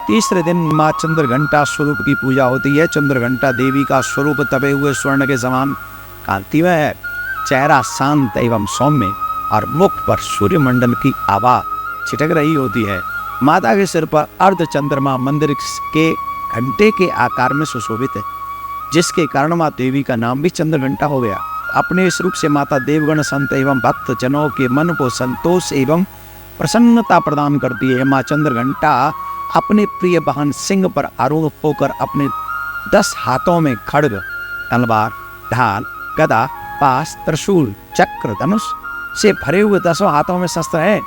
तीसरे दिन माँ चंद्रघंटा स्वरूप की पूजा होती है। चंद्रघंटा देवी का स्वरूप तपे हुए स्वर्ण के समान कांतिमय है। चेहरा शांत एवं सौम्य और मुख पर सूर्यमंडल की आभा छिटक रही होती है। माता के सिर पर अर्ध चंद्रमा मंदिर के घंटे के आकार में सुशोभित है, जिसके कारण माँ देवी का नाम भी चंद्रघंटा हो गया। अपने इस रूप से माता देवगण संत एवं भक्त जनों के मन को संतोष एवं प्रसन्नता प्रदान करती है। माँ चंद्रघंटा अपने प्रिय वाहन सिंह पर आरूढ़ होकर अपने 10 हाथों में खड्ग, तलवार, ढाल, गदा, पास, त्रिशूल, चक्र, धनुष से भरे हुए 10 हाथों में शस्त्र हैं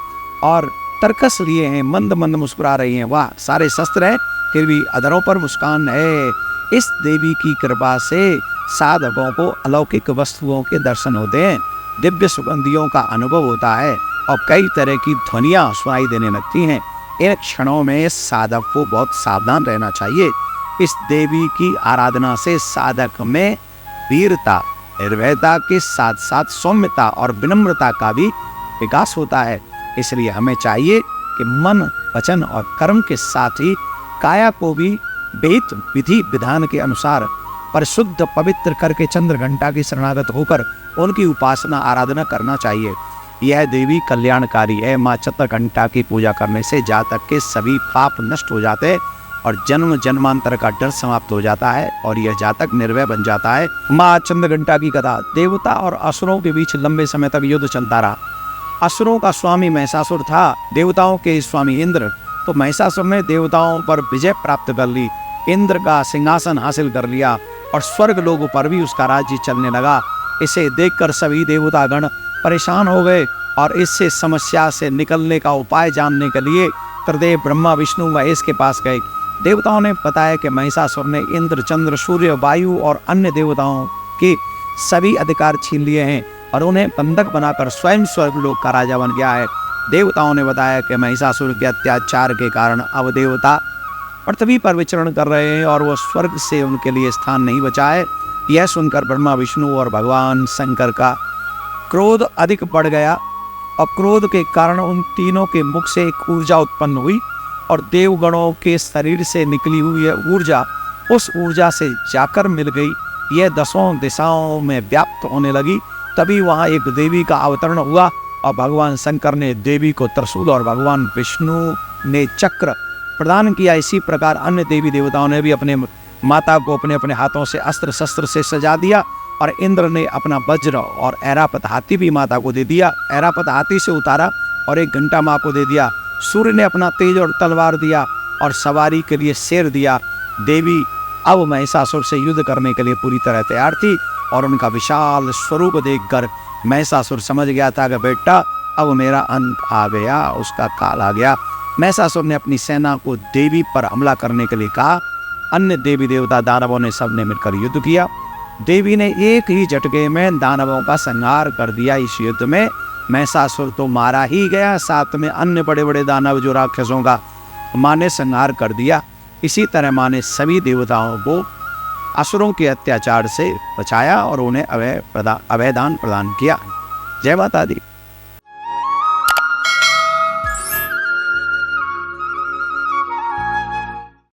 और तरकस लिए हैं। मंद मंद मुस्कुरा रही हैं। वाह, सारे शस्त्र हैं फिर भी अधरों पर मुस्कान है। इस देवी की कृपा से साधकों को अलौकिक वस्तुओं के दर्शन होते हैं, दिव्य सुगंधियों का अनुभव होता है और कई तरह की ध्वनियाँ सुनाई देने लगती हैं। इन क्षणों में साधक को बहुत सावधान रहना चाहिए। इस देवी की आराधना से साधक में वीरता, निर्भयता के साथ साथ सौम्यता और विनम्रता का भी विकास होता है। इसलिए हमें चाहिए कि मन, वचन और कर्म के साथ ही काया को भी वेद विधि विधान के अनुसार परिशुद्ध पवित्र करके चंद्रघंटा की शरणागत होकर उनकी उपासना आराधना करना चाहिए। यह देवी कल्याणकारी है। माँ चंद्रघंटा की पूजा करने से जातक के सभी पाप नष्ट हो जाते हैं और जन्म जन्मांतर का डर समाप्त हो जाता है और यह जातक निर्भय बन जाता है। माँ चंद्रघंटा की कथा। देवता और असुरों के बीच लंबे समय तक युद्ध चलता रहा। असुरों का स्वामी महिषासुर था, देवताओं के स्वामी इंद्र। तो महिषासुर ने देवताओं पर विजय प्राप्त कर ली, इंद्र का सिंहासन हासिल कर लिया और स्वर्ग लोगों पर भी उसका राज्य चलने लगा। इसे देखकर सभी देवतागण परेशान हो गए और इससे समस्या से निकलने का उपाय जानने के लिए त्रिदेव ब्रह्मा विष्णु महेश के पास गए। देवताओं ने बताया कि महिषासुर ने इंद्र, चंद्र, सूर्य, वायु और अन्य देवताओं के सभी अधिकार छीन लिए हैं और उन्हें बंधक बनाकर स्वयं स्वर्गलोक का राजा बन गया है। देवताओं ने बताया कि महिषासुर के अत्याचार के कारण अब देवता पृथ्वी पर विचरण कर रहे हैं और वो स्वर्ग से उनके लिए स्थान नहीं बचा है। यह सुनकर ब्रह्मा, विष्णु और भगवान शंकर का क्रोध अधिक बढ़ गया और क्रोध के कारण उन तीनों के मुख से एक ऊर्जा उत्पन्न हुई और देवगणों के शरीर से निकली हुई यह ऊर्जा उस ऊर्जा से जाकर मिल गई। यह 10 दिशाओं में व्याप्त होने लगी। तभी वहाँ एक देवी का अवतरण हुआ और भगवान शंकर ने देवी को त्रिशूल और भगवान विष्णु ने चक्र प्रदान किया। इसी प्रकार अन्य देवी देवताओं ने भी अपने माता को अपने अपने हाथों से अस्त्र शस्त्र से सजा दिया और इंद्र ने अपना वज्र और ऐरापत हाथी भी माता को दे दिया। ऐरापत हाथी से उतारा और एक घंटा माँ को दे दिया। सूर्य ने अपना तेज और तलवार दिया और सवारी के लिए शेर दिया। देवी अब महिषासुर से युद्ध करने के लिए पूरी तरह तैयार थी और उनका विशाल स्वरूप देखकर महिषासुर समझ गया था कि बेटा अब मेरा अंत आ गया, उसका काल आ गया। महिषासुर ने अपनी सेना को देवी पर हमला करने के लिए कहा। अन्य देवी देवता दानवों ने सबने मिलकर युद्ध किया। देवी ने एक ही झटके में दानवों का संहार कर दिया। इस युद्ध में महिषासुर तो मारा ही गया, साथ में अन्य बड़े बड़े दानव जो राक्षसों का माँ ने संहार कर दिया। इसी तरह माँ ने सभी देवताओं को असुरों के अत्याचार से बचाया और उन्हें अभयदान प्रदान किया। जय माता दी।